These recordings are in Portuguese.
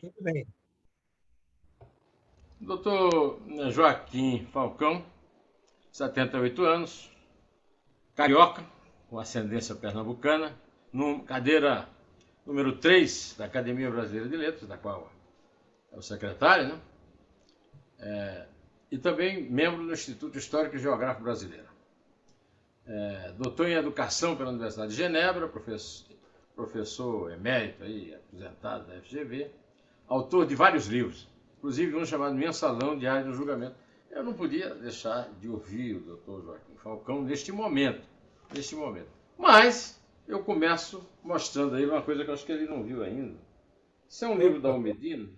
Tudo bem. Doutor Joaquim Falcão, 78 anos, carioca, com ascendência pernambucana, cadeira número 3 da Academia Brasileira de Letras, da qual é o secretário, né? E também membro do Instituto Histórico e Geográfico Brasileiro. Doutor em Educação pela Universidade de Genebra, professor emérito, aí, aposentado da FGV, autor de vários livros, inclusive um chamado Mensalão Diário do Julgamento. Eu não podia deixar de ouvir o doutor Joaquim Falcão neste momento. Mas eu começo mostrando a ele uma coisa que eu acho que ele não viu ainda. Isso é um livro da Opa, Almedina.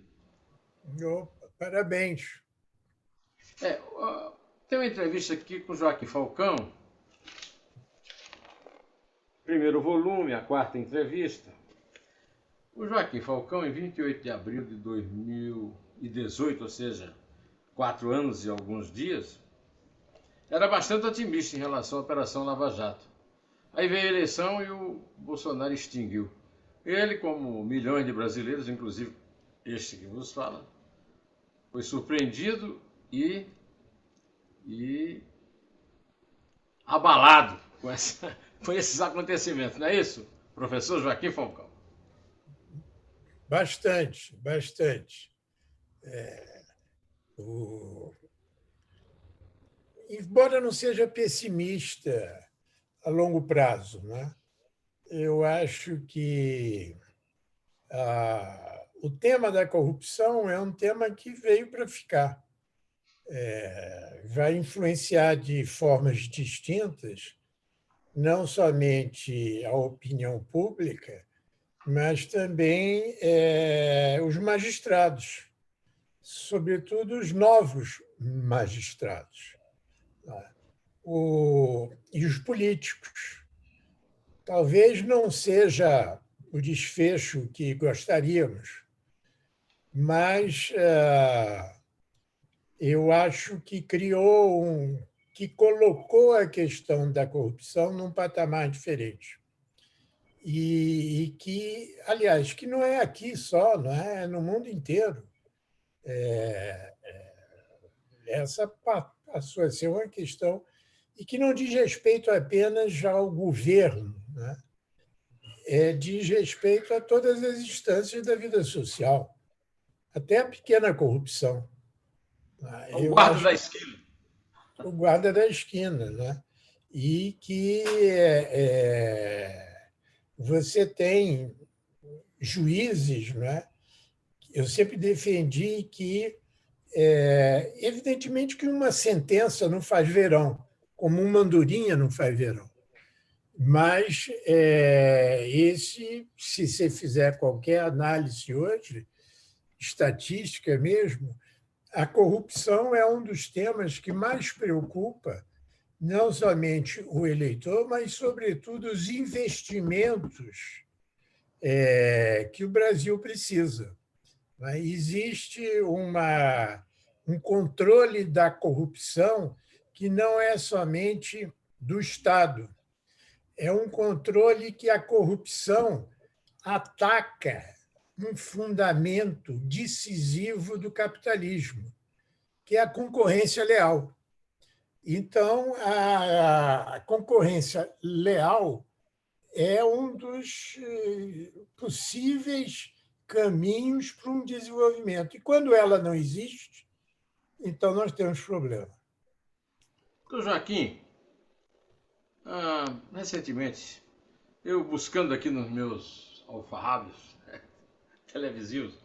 opa, parabéns. É, tem uma entrevista aqui com o Joaquim Falcão, primeiro volume, a quarta entrevista. O Joaquim Falcão, em 28 de abril de 2018, ou seja, 4 anos e alguns dias, era bastante otimista em relação à Operação Lava Jato. Aí veio a eleição e o Bolsonaro extinguiu. Ele, como milhões de brasileiros, inclusive este que vos fala, foi surpreendido e abalado com esses acontecimentos, não é isso, professor Joaquim Falcão? Bastante, bastante. O- Embora não seja pessimista a longo prazo, né? Eu acho que o tema da corrupção é um tema que veio para ficar. Vai influenciar de formas distintas, não somente a opinião pública, mas também os magistrados, sobretudo os novos magistrados, né? E os políticos. Talvez não seja o desfecho que gostaríamos, mas eu acho que que colocou a questão da corrupção num patamar diferente. E que, aliás, que não é aqui só, não é no mundo inteiro. Essa passou a ser uma questão e que não diz respeito apenas ao governo, né? Diz respeito a todas as instâncias da vida social, até a pequena corrupção, né? O Eu guarda acho da que esquina. o guarda da esquina, né? E que você tem juízes, né? Eu sempre defendi que evidentemente que uma sentença não faz verão, como uma andorinha não faz verão. Mas se você fizer qualquer análise hoje, estatística mesmo, a corrupção é um dos temas que mais preocupa não somente o eleitor, mas, sobretudo, os investimentos que o Brasil precisa. Né? Existe um controle da corrupção que não é somente do Estado, é um controle que a corrupção ataca um fundamento decisivo do capitalismo, que é a concorrência leal. Então, a concorrência leal é um dos possíveis caminhos para um desenvolvimento. E quando ela não existe, então nós temos problema. Doutor Joaquim, recentemente, eu buscando aqui nos meus alfarrábios televisivos,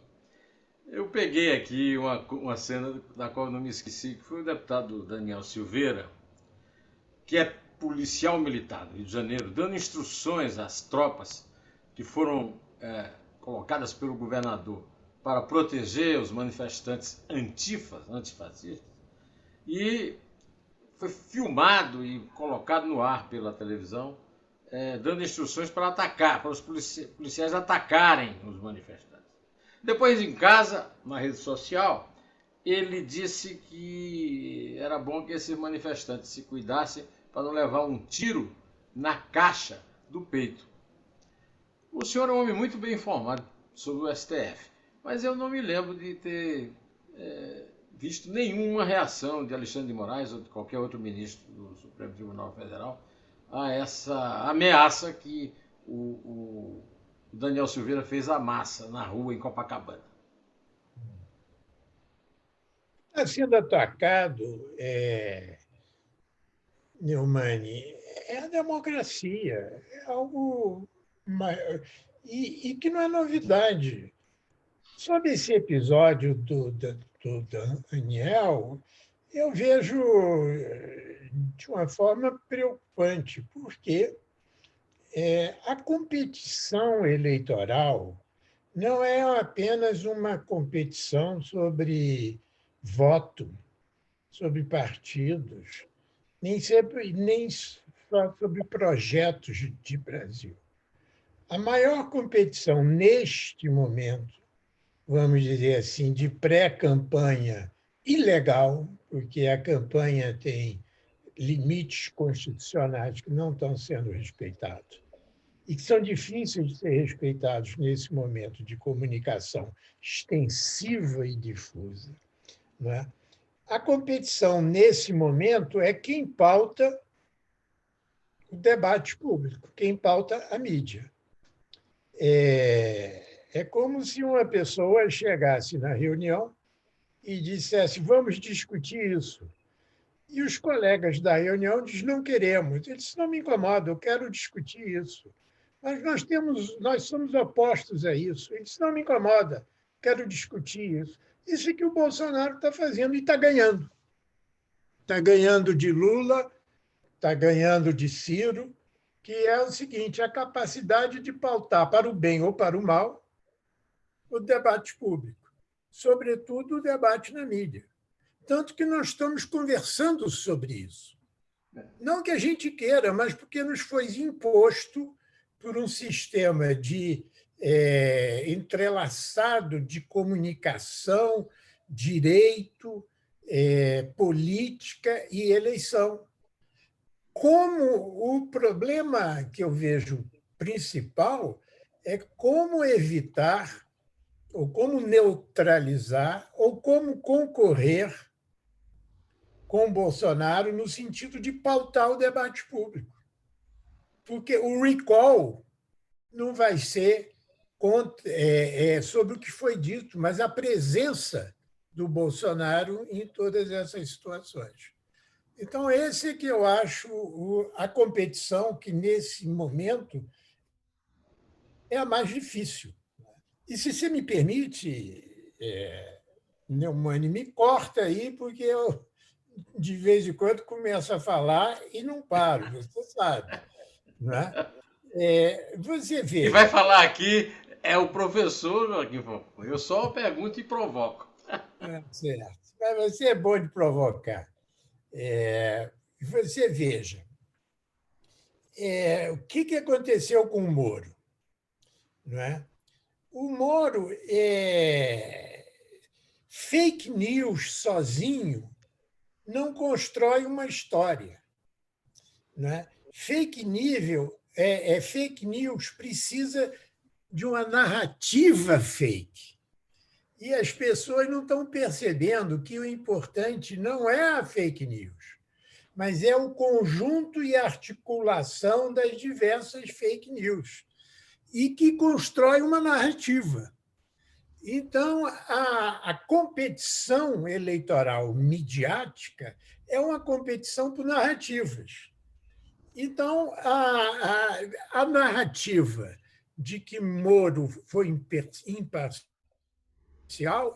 eu peguei aqui uma cena da qual eu não me esqueci, que foi o deputado Daniel Silveira, que é policial militar do Rio de Janeiro, dando instruções às tropas que foram colocadas pelo governador para proteger os manifestantes antifascistas, e foi filmado e colocado no ar pela televisão, dando instruções para atacar, para os policiais atacarem os manifestantes. Depois, em casa, na rede social, ele disse que era bom que esses manifestantes se cuidassem para não levar um tiro na caixa do peito. O senhor é um homem muito bem informado sobre o STF. mas eu não me lembro de ter visto nenhuma reação de Alexandre de Moraes ou de qualquer outro ministro do Supremo Tribunal Federal a essa ameaça que o Daniel Silveira fez à massa na rua em Copacabana. Está sendo atacado, Neumani, é a democracia, é algo e que não é novidade. Sobre esse episódio do Daniel, eu vejo de uma forma preocupante, porque a competição eleitoral não é apenas uma competição sobre voto, sobre partidos, nem só sobre projetos de Brasil. A maior competição neste momento, vamos dizer assim, de pré-campanha ilegal, porque a campanha tem limites constitucionais que não estão sendo respeitados e que são difíceis de ser respeitados nesse momento de comunicação extensiva e difusa. Não é? A competição, nesse momento, é quem pauta o debate público, quem pauta a mídia. É como se uma pessoa chegasse na reunião e dissesse: vamos discutir isso. E os colegas da reunião dizem: não queremos. Ele disse: não me incomoda, eu quero discutir isso. Mas nós somos opostos a isso. Ele disse: não me incomoda, quero discutir isso. Isso é que o Bolsonaro está fazendo e está ganhando. Está ganhando de Lula, está ganhando de Ciro, que é o seguinte: a capacidade de pautar para o bem ou para o mal o debate público, sobretudo o debate na mídia. Tanto que nós estamos conversando sobre isso. Não que a gente queira, mas porque nos foi imposto por um sistema de entrelaçado de comunicação, direito, política e eleição. Como o problema que eu vejo principal é como evitar, ou como neutralizar, ou como concorrer com Bolsonaro no sentido de pautar o debate público. Porque o recall não vai ser sobre o que foi dito, mas a presença do Bolsonaro em todas essas situações. Então, esse é que eu acho a competição que, nesse momento, é a mais difícil. E, se você me permite, Neumani, me corta aí, porque eu, de vez em quando, começo a falar e não paro, você sabe. Não é? Você E vai veja. falar aqui é o professor Joaquim Falcão. Eu só pergunto e provoco. Certo. Mas você é bom de provocar. Você veja. O que aconteceu com o Moro? Não é? O Moro fake news sozinho não constrói uma história. Né? Fake news precisa de uma narrativa fake. E as pessoas não estão percebendo que o importante não é a fake news, mas é o conjunto e articulação das diversas fake news, e que constrói uma narrativa. Então, a competição eleitoral midiática é uma competição por narrativas. Então, a narrativa de que Moro foi imparcial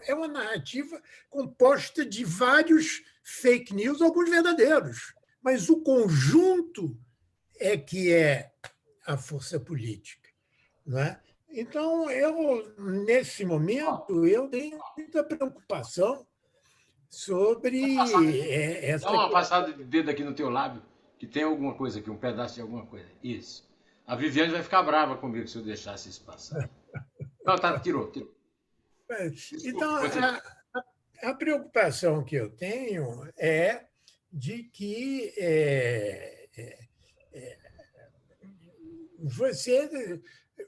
é uma narrativa composta de vários fake news, alguns verdadeiros, mas o conjunto é que é a força política. Não é? Então, nesse momento, eu tenho muita preocupação sobre Dá essa uma questão. passada de dedo aqui no teu lábio, que tem alguma coisa aqui, um pedaço de alguma coisa. Isso. A Viviane vai ficar brava comigo se eu deixasse isso passar. Não, tá, tirou. Então, Desculpe, continua. a preocupação que eu tenho é de que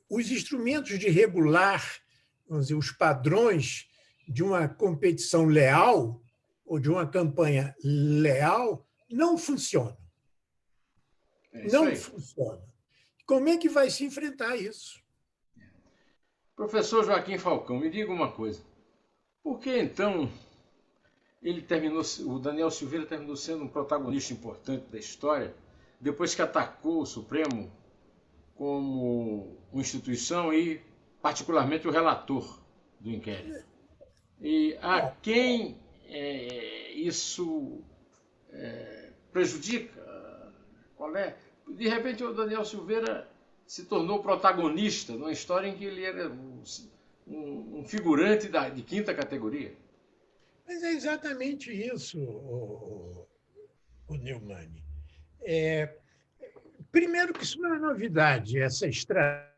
os instrumentos de regular vamos dizer, os padrões de uma competição leal ou de uma campanha leal não funcionam. Não funciona. Como é que vai se enfrentar isso? Professor Joaquim Falcão, me diga uma coisa. Por que então o Daniel Silveira terminou sendo um protagonista importante da história depois que atacou o Supremo como uma instituição e particularmente o relator do inquérito? E a quem isso prejudica? Qual é? De repente o Daniel Silveira se tornou protagonista numa história em que ele era um figurante de quinta categoria. Mas é exatamente isso, o Neumann. Primeiro que isso não é novidade, essa estratégia,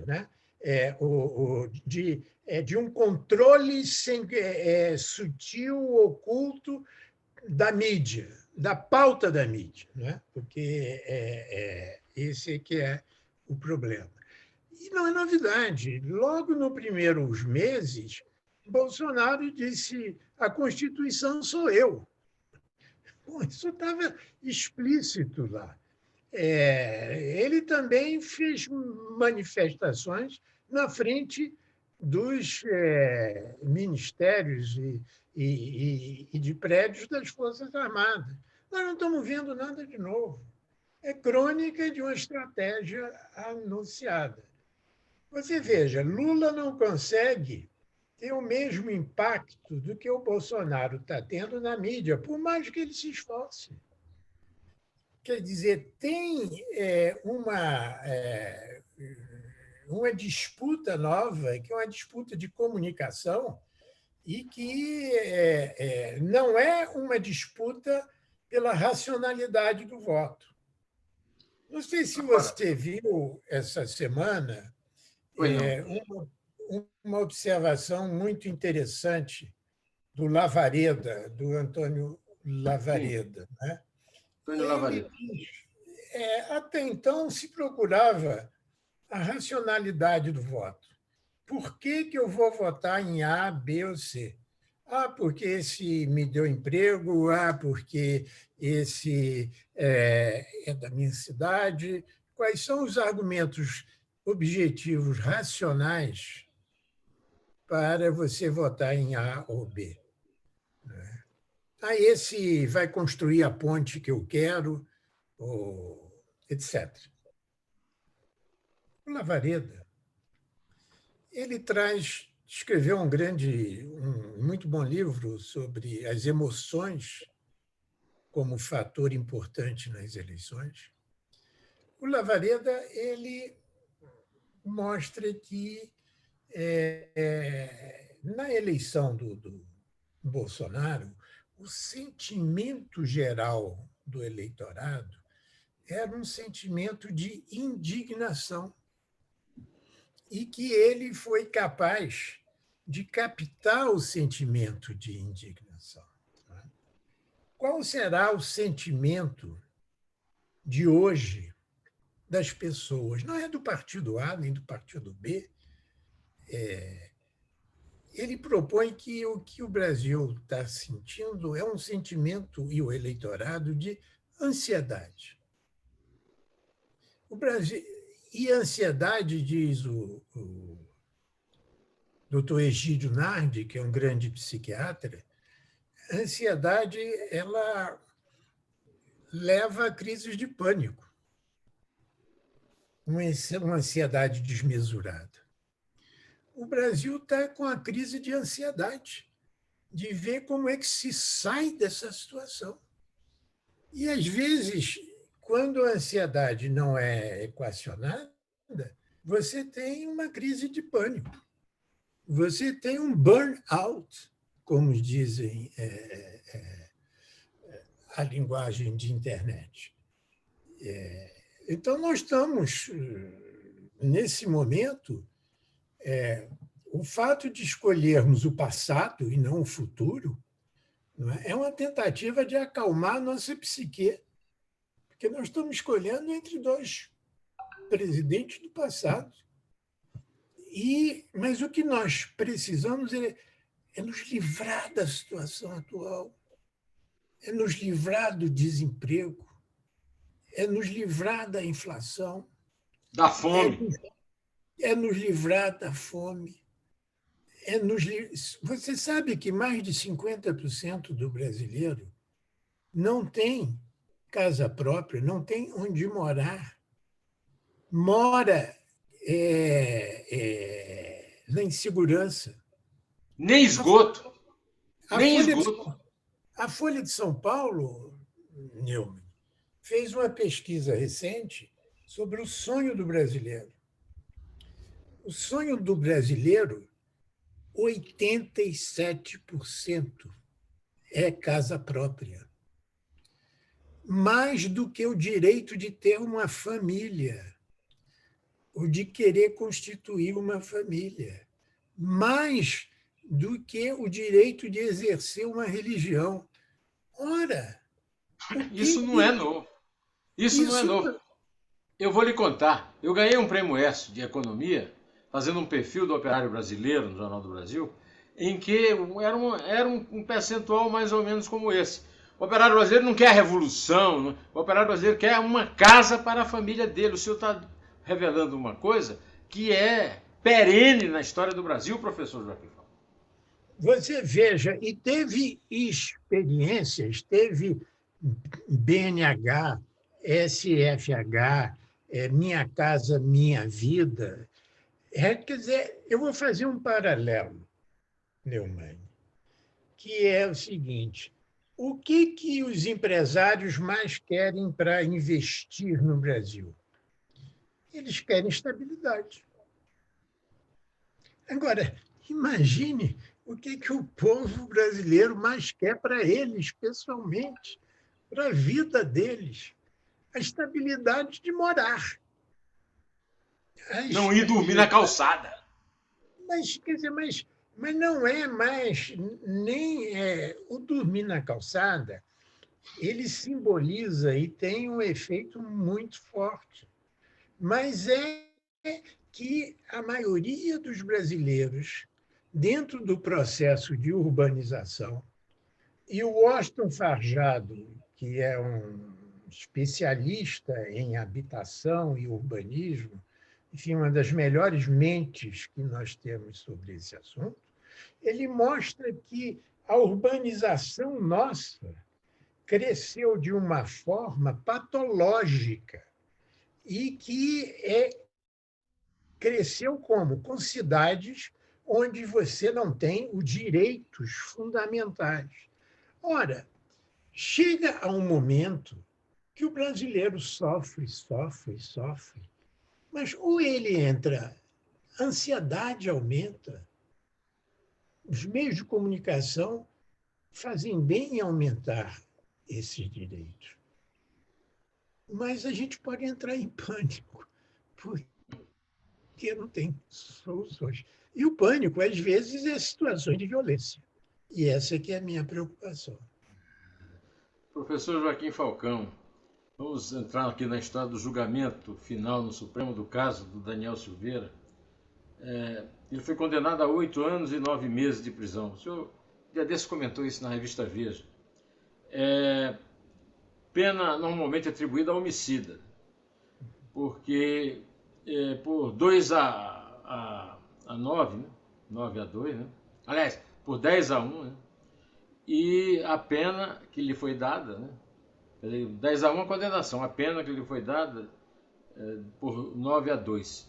né? De um controle sutil, oculto da mídia, da pauta da mídia, né? Porque esse que é o problema. E não é novidade. Logo nos primeiros meses, Bolsonaro disse: a Constituição sou eu. Bom, isso estava explícito lá. Ele também fez manifestações na frente dos ministérios e de prédios das Forças Armadas. Nós não estamos vendo nada de novo. É crônica de uma estratégia anunciada. Você veja, Lula não consegue ter o mesmo impacto do que o Bolsonaro está tendo na mídia, por mais que ele se esforce. Quer dizer, tem uma disputa nova, que é uma disputa de comunicação, e que não é uma disputa pela racionalidade do voto. Não sei se você viu essa semana uma observação muito interessante do Lavareda, do Antônio Lavareda. Né? Antônio Lavareda. Até então se procurava a racionalidade do voto. Por que eu vou votar em A, B ou C? Porque esse me deu emprego, porque esse é da minha cidade. Quais são os argumentos objetivos, racionais, para você votar em A ou B? Esse vai construir a ponte que eu quero, etc. O Lavareda, ele escreveu um muito bom livro sobre as emoções como fator importante nas eleições. O Lavareda, ele mostra que na eleição do Bolsonaro, o sentimento geral do eleitorado era um sentimento de indignação e que ele foi capaz de captar o sentimento de indignação. Qual será o sentimento de hoje das pessoas? Não é do partido A nem do partido B. Ele propõe que o Brasil está sentindo é um sentimento, e o eleitorado, de ansiedade. O Brasil, e a ansiedade, diz o Dr. Egídio Nardi, que é um grande psiquiatra, a ansiedade ela leva a crises de pânico, uma ansiedade desmesurada. O Brasil está com a crise de ansiedade, de ver como é que se sai dessa situação. E, às vezes, quando a ansiedade não é equacionada, você tem uma crise de pânico. Você tem um burnout, como dizem a linguagem de internet. Então, nós estamos, nesse momento, o fato de escolhermos o passado e não o futuro é uma tentativa de acalmar a nossa psique, porque nós estamos escolhendo entre dois presidentes do passado. Mas o que nós precisamos é nos livrar da situação atual, é nos livrar do desemprego, é nos livrar da inflação, Da é, fome. é nos livrar da fome. Você sabe que mais de 50% do brasileiro não tem casa própria, não tem onde morar. Mora na insegurança. Nem esgoto. A Nem Folha de, esgoto. a Folha de São Paulo, Neumann, fez uma pesquisa recente sobre o sonho do brasileiro. O sonho do brasileiro, 87% é casa própria. Mais do que o direito de ter uma família, o de querer constituir uma família. Mais do que o direito de exercer uma religião. Ora, o Isso que não é que novo. Isso não é isso novo. Eu vou lhe contar. Eu ganhei um prêmio ESSO de economia, fazendo um perfil do operário brasileiro no Jornal do Brasil, em que era um percentual mais ou menos como esse. O operário brasileiro não quer revolução, o operário brasileiro quer uma casa para a família dele. O senhor está revelando uma coisa que é perene na história do Brasil, professor Joaquim Falcão. você veja, e teve experiências, teve BNH, SFH, Minha Casa Minha Vida. Quer dizer, eu vou fazer um paralelo, Neumann, que é o seguinte: o que os empresários mais querem para investir no Brasil? Eles querem estabilidade. Agora, imagine o que o povo brasileiro mais quer para eles, pessoalmente, para a vida deles. A estabilidade de morar. A Não ir dormir na estabilidade. calçada. Mas, quer dizer, mas não é mais nem o dormir na calçada, ele simboliza e tem um efeito muito forte. Mas é que a maioria dos brasileiros, dentro do processo de urbanização, e o Washington Farjado, que é um especialista em habitação e urbanismo, enfim, uma das melhores mentes que nós temos sobre esse assunto, ele mostra que a urbanização nossa cresceu de uma forma patológica e que cresceu como? Com cidades onde você não tem os direitos fundamentais. Ora, chega a um momento que o brasileiro sofre, sofre, sofre, mas ou ele entra, a ansiedade aumenta, os meios de comunicação fazem bem em aumentar esses direitos. Mas a gente pode entrar em pânico, porque não tem soluções. E o pânico, às vezes, é situações de violência. E essa que é a minha preocupação. Professor Joaquim Falcão, vamos entrar aqui na história do julgamento final no Supremo do caso do Daniel Silveira. Ele foi condenado a 8 anos e 9 meses de prisão. O senhor, dia desse, comentou isso na revista Veja. Pena normalmente atribuída a homicida, porque por 2-9, né? 9-2, né? Aliás, por 10-1, né? E a pena que lhe foi dada, né? 10-1 a condenação, a pena que lhe foi dada por 9-2.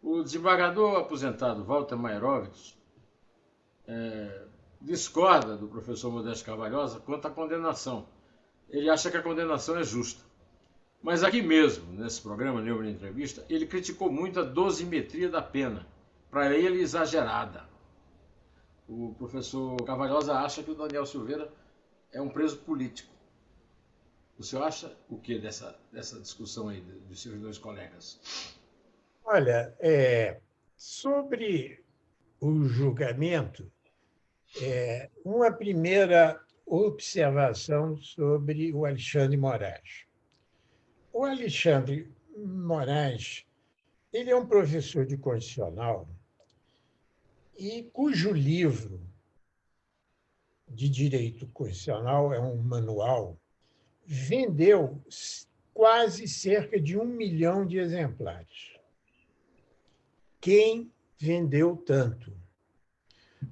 O desembargador aposentado Walter Mairovitz discorda do professor Modesto Carvalhosa quanto à condenação. Ele acha que a condenação é justa. Mas aqui mesmo, nesse programa, Neumann Entrevista, ele criticou muito a dosimetria da pena, para ele exagerada. O professor Carvalhosa acha que o Daniel Silveira é um preso político. O senhor acha o que dessa discussão aí dos seus dois colegas? Olha, sobre o julgamento, uma primeira observação sobre o Alexandre Moraes. O Alexandre Moraes, ele é um professor de constitucional e cujo livro de direito constitucional é um manual, vendeu quase cerca de 1 milhão de exemplares. Quem vendeu tanto?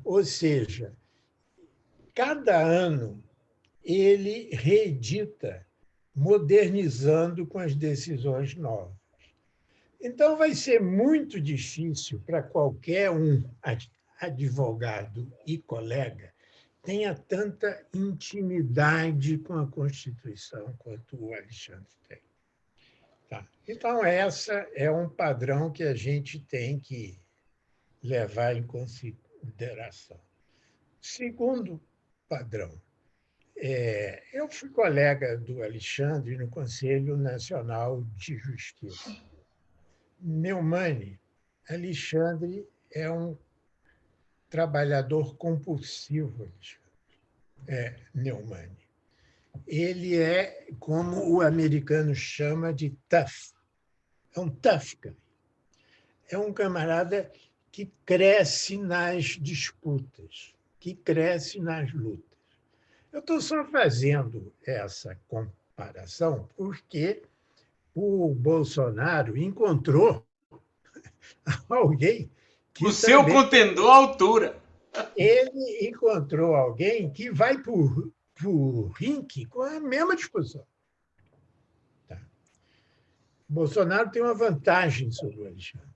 Ou seja, cada ano ele reedita, modernizando com as decisões novas. Então, vai ser muito difícil para qualquer um advogado e colega tenha tanta intimidade com a Constituição quanto o Alexandre tem. Tá. Então, essa é um padrão que a gente tem que levar em consideração. Segundo padrão, eu fui colega do Alexandre no Conselho Nacional de Justiça. Neumann, Alexandre é um trabalhador compulsivo, Neumann. Ele é, como o americano chama de tough. É um tough guy. É um camarada que cresce nas disputas, que cresce nas lutas. Eu estou só fazendo essa comparação porque o Bolsonaro encontrou alguém O que seu também. contendor à altura. Ele encontrou alguém que vai para o rinque com a mesma disposição. Tá? O Bolsonaro tem uma vantagem sobre o Alexandre,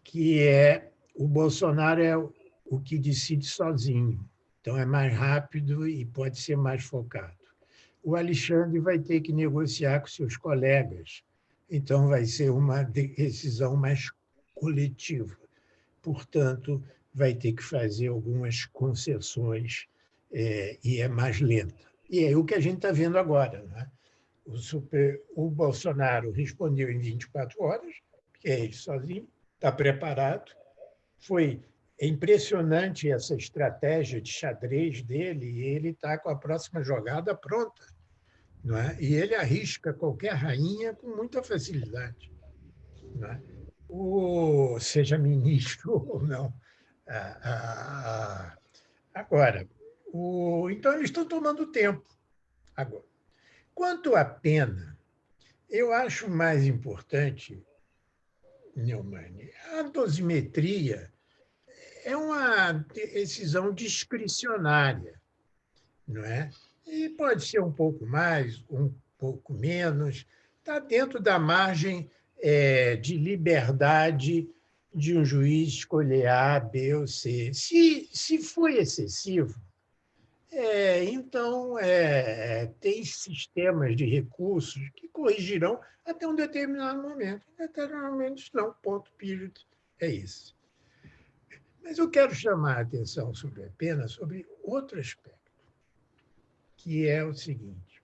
que é o Bolsonaro é o que decide sozinho. Então, é mais rápido e pode ser mais focado. O Alexandre vai ter que negociar com seus colegas. Então, vai ser uma decisão mais coletiva. Portanto, vai ter que fazer algumas concessões e é mais lenta. E é o que a gente está vendo agora. Né? O Bolsonaro respondeu em 24 horas, que é ele sozinho, está preparado. É impressionante essa estratégia de xadrez dele, e ele está com a próxima jogada pronta. Não é? E ele arrisca qualquer rainha com muita facilidade. Não é? Seja ministro ou não. Agora, então eles estão tomando tempo. Agora, quanto à pena, eu acho mais importante, Neumann, a dosimetria é uma decisão discricionária, não é? E pode ser um pouco mais, um pouco menos, está dentro da margem de liberdade de um juiz escolher A, B ou C. Se foi excessivo, então tem sistemas de recursos que corrigirão até um determinado momento. Em determinado momento, não, ponto, period, é isso. Mas eu quero chamar a atenção sobre a pena, sobre outro aspecto, que é o seguinte: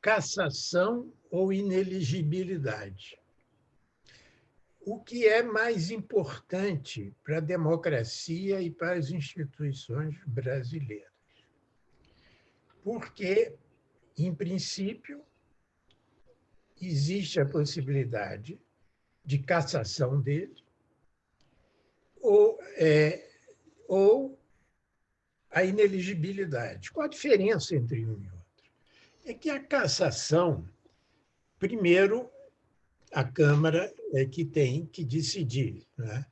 cassação ou ineligibilidade. O que é mais importante para a democracia e para as instituições brasileiras? Porque, em princípio, existe a possibilidade de cassação dele ou a ineligibilidade. Qual a diferença entre um e outro? É que a cassação, primeiro, a Câmara é que tem que decidir, né?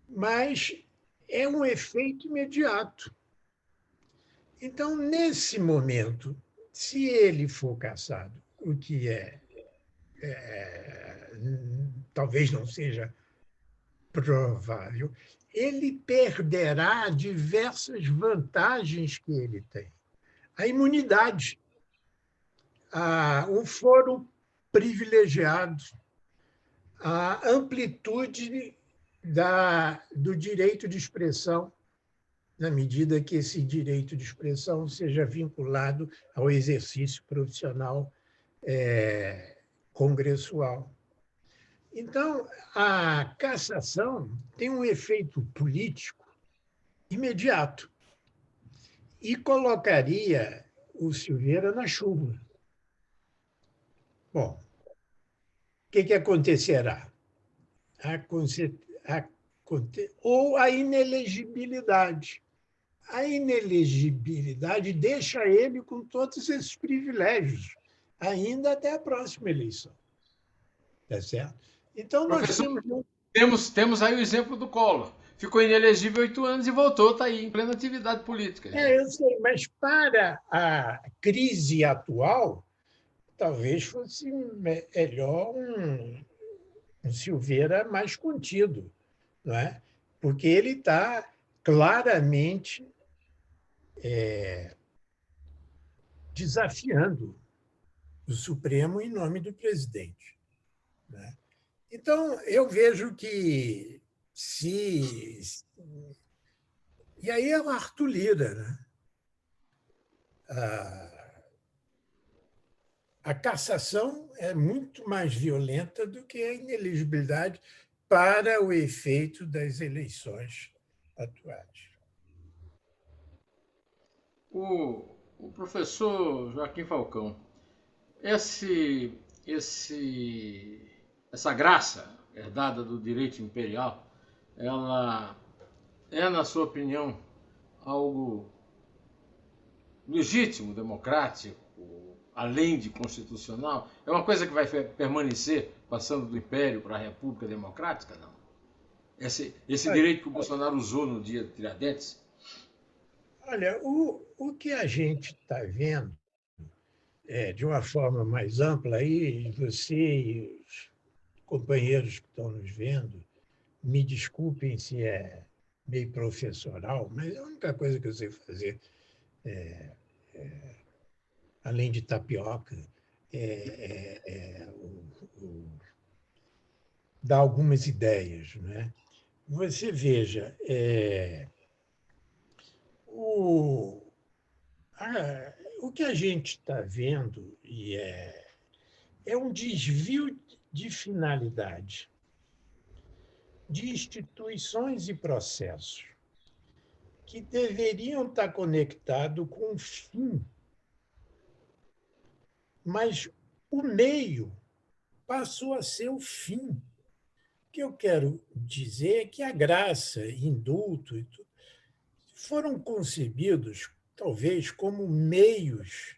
Mas é um efeito imediato. Então, nesse momento, se ele for cassado, o que talvez não seja provável, ele perderá diversas vantagens que ele tem. A imunidade, o foro privilegiado, a amplitude do direito de expressão, na medida que esse direito de expressão seja vinculado ao exercício profissional congressual. Então, a cassação tem um efeito político imediato e colocaria o Silveira na chuva. Bom, o que acontecerá? A ou a inelegibilidade. A inelegibilidade deixa ele com todos esses privilégios, ainda até a próxima eleição. Tá certo? Então, nós Professor, temos. temos aí o exemplo do Collor. Ficou inelegível 8 anos e voltou, está aí, em plena atividade política. Eu sei, mas para a crise atual, talvez fosse melhor um Silveira mais contido, não é? Porque ele está claramente desafiando o Supremo em nome do presidente. Né? Então, eu vejo que se. E aí é o Arthur Lira. Né? A cassação é muito mais violenta do que a inelegibilidade para o efeito das eleições atuais. O professor Joaquim Falcão, essa graça herdada do direito imperial, ela é, na sua opinião, algo legítimo, democrático, além de constitucional? É uma coisa que vai permanecer passando do Império para a República Democrática? Não. Esse direito que o Bolsonaro usou no dia de Tiradentes? Olha, o que a gente está vendo, de uma forma mais ampla, aí você e os companheiros que estão nos vendo, me desculpem se é meio professoral, mas a única coisa que eu sei fazer, além de tapioca, dar algumas ideias. Né? Você veja, o que a gente está vendo é um desvio de finalidade de instituições e processos que deveriam estar conectados com o fim, mas o meio passou a ser o fim. O que eu quero dizer é que a graça, indulto, foram concebidos, talvez, como meios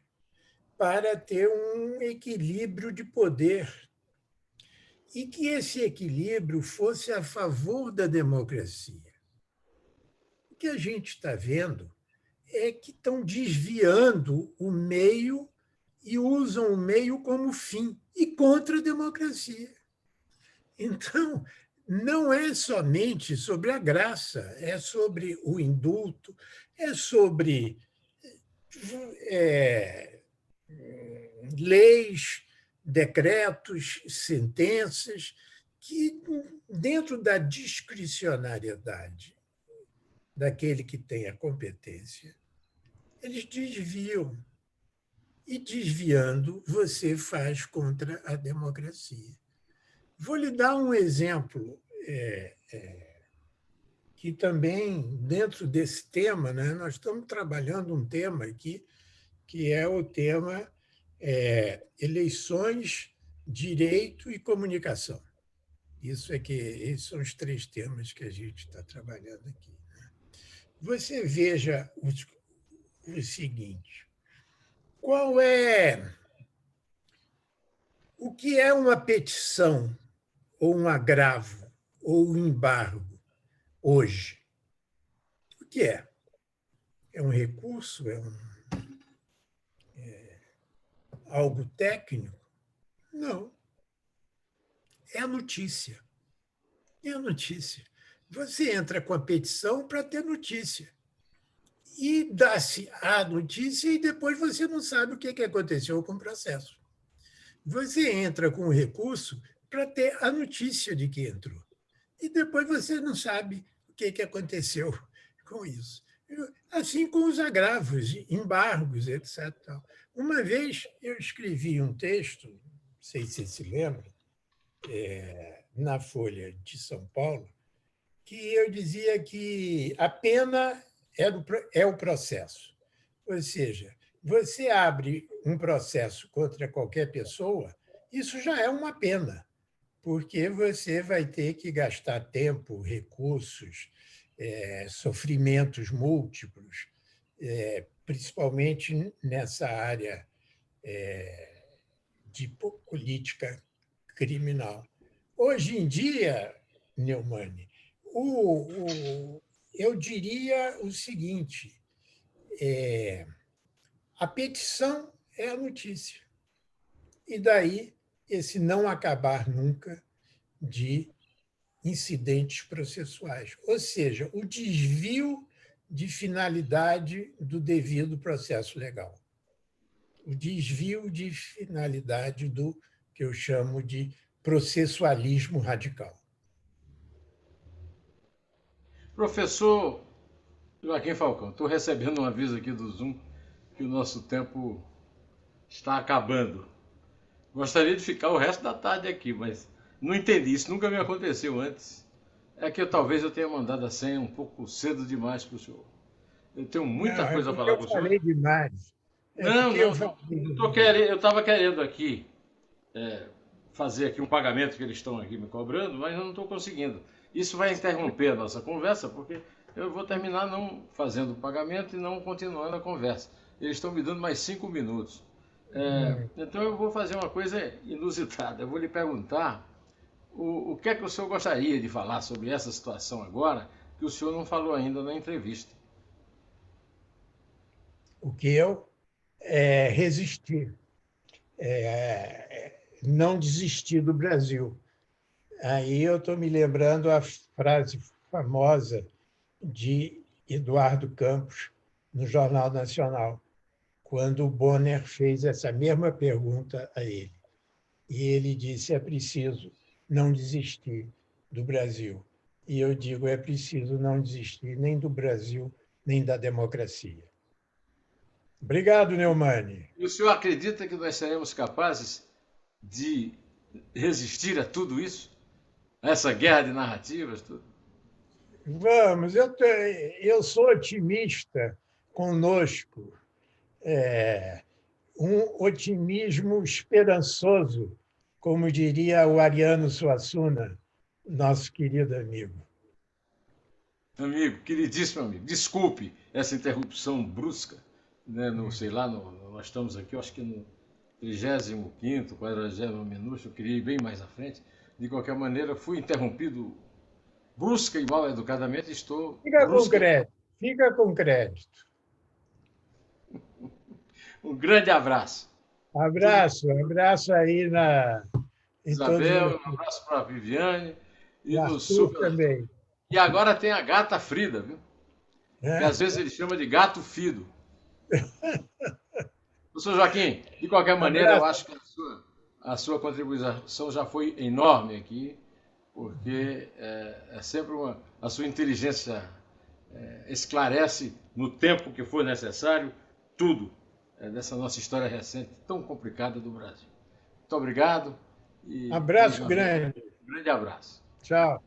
para ter um equilíbrio de poder e que esse equilíbrio fosse a favor da democracia. O que a gente está vendo é que estão desviando o meio e usam o meio como fim e contra a democracia. Então, não é somente sobre a graça, é sobre o indulto, é sobre leis, decretos, sentenças, que, dentro da discricionariedade daquele que tem a competência, eles desviam. E desviando, você faz contra a democracia. Vou lhe dar um exemplo que também, dentro desse tema, né, nós estamos trabalhando um tema aqui, que é o tema eleições, direito e comunicação. Esses são os 3 temas que a gente está trabalhando aqui. Né? Você veja o seguinte: o que é uma petição, ou um agravo, ou um embargo hoje? O que é? É um recurso? Algo técnico? Não. É a notícia. É a notícia. Você entra com a petição para ter notícia. E dá-se a notícia e depois você não sabe o que aconteceu com o processo. Você entra com o recurso para ter a notícia de que entrou. E depois você não sabe o que aconteceu com isso. Assim com os agravos, embargos, etc. Uma vez eu escrevi um texto, não sei se você se lembra, na Folha de São Paulo, que eu dizia que a pena é o processo. Ou seja, você abre um processo contra qualquer pessoa, isso já é uma pena. porque você vai ter que gastar tempo, recursos, sofrimentos múltiplos, principalmente nessa área de política criminal. Hoje em dia, Neumann, eu diria o seguinte: a petição é a notícia. E daí esse não acabar nunca de incidentes processuais, ou seja, o desvio de finalidade do devido processo legal, o desvio de finalidade do que eu chamo de processualismo radical. Professor Joaquim Falcão, estou recebendo um aviso aqui do Zoom que o nosso tempo está acabando. Gostaria de ficar o resto da tarde aqui, mas não entendi, isso nunca me aconteceu antes. É que talvez eu tenha mandado a senha um pouco cedo demais para o senhor. Eu tenho muita Não, é coisa a porque falar eu com o senhor. falei demais. É Não, porque não, eu não. falei demais. Eu estava querendo aqui fazer aqui um pagamento que eles estão aqui me cobrando, mas eu não estou conseguindo. Isso vai interromper a nossa conversa, porque eu vou terminar não fazendo o pagamento e não continuando a conversa. Eles estão me dando mais 5 minutos. Então eu vou fazer uma coisa inusitada. Eu vou lhe perguntar o que é que o senhor gostaria de falar sobre essa situação agora, que o senhor não falou ainda na entrevista. O que eu resistir, não desistir do Brasil. Aí eu estou me lembrando a frase famosa de Eduardo Campos no Jornal Nacional, quando o Bonner fez essa mesma pergunta a ele. E ele disse: é preciso não desistir do Brasil. E eu digo: é preciso não desistir nem do Brasil, nem da democracia. Obrigado, Neumann. E o senhor acredita que nós seremos capazes de resistir a tudo isso? A essa guerra de narrativas? Tudo? Vamos, eu sou otimista conosco, um otimismo esperançoso, como diria o Ariano Suassuna, nosso querido amigo. Amigo, queridíssimo amigo, desculpe essa interrupção brusca, né? Sei lá, nós estamos aqui, eu acho que no 35º, 40º minuto, eu queria ir bem mais à frente. De qualquer maneira, fui interrompido brusca e mal educadamente, estou Fica com brusca. crédito, fica com crédito. Um grande abraço. Abraço aí em todos Isabel, um vocês. abraço para a Viviane E e no Arthur super. também. E agora tem a gata Frida, viu? Que às vezes ele chama de gato Fido. Professor Joaquim, de qualquer maneira, eu Abraço. acho que a sua contribuição já foi enorme aqui, porque sempre a sua inteligência esclarece no tempo que for necessário tudo dessa nossa história recente, tão complicada do Brasil. Muito obrigado e, mais Abraço uma vez, grande. um grande abraço. Tchau.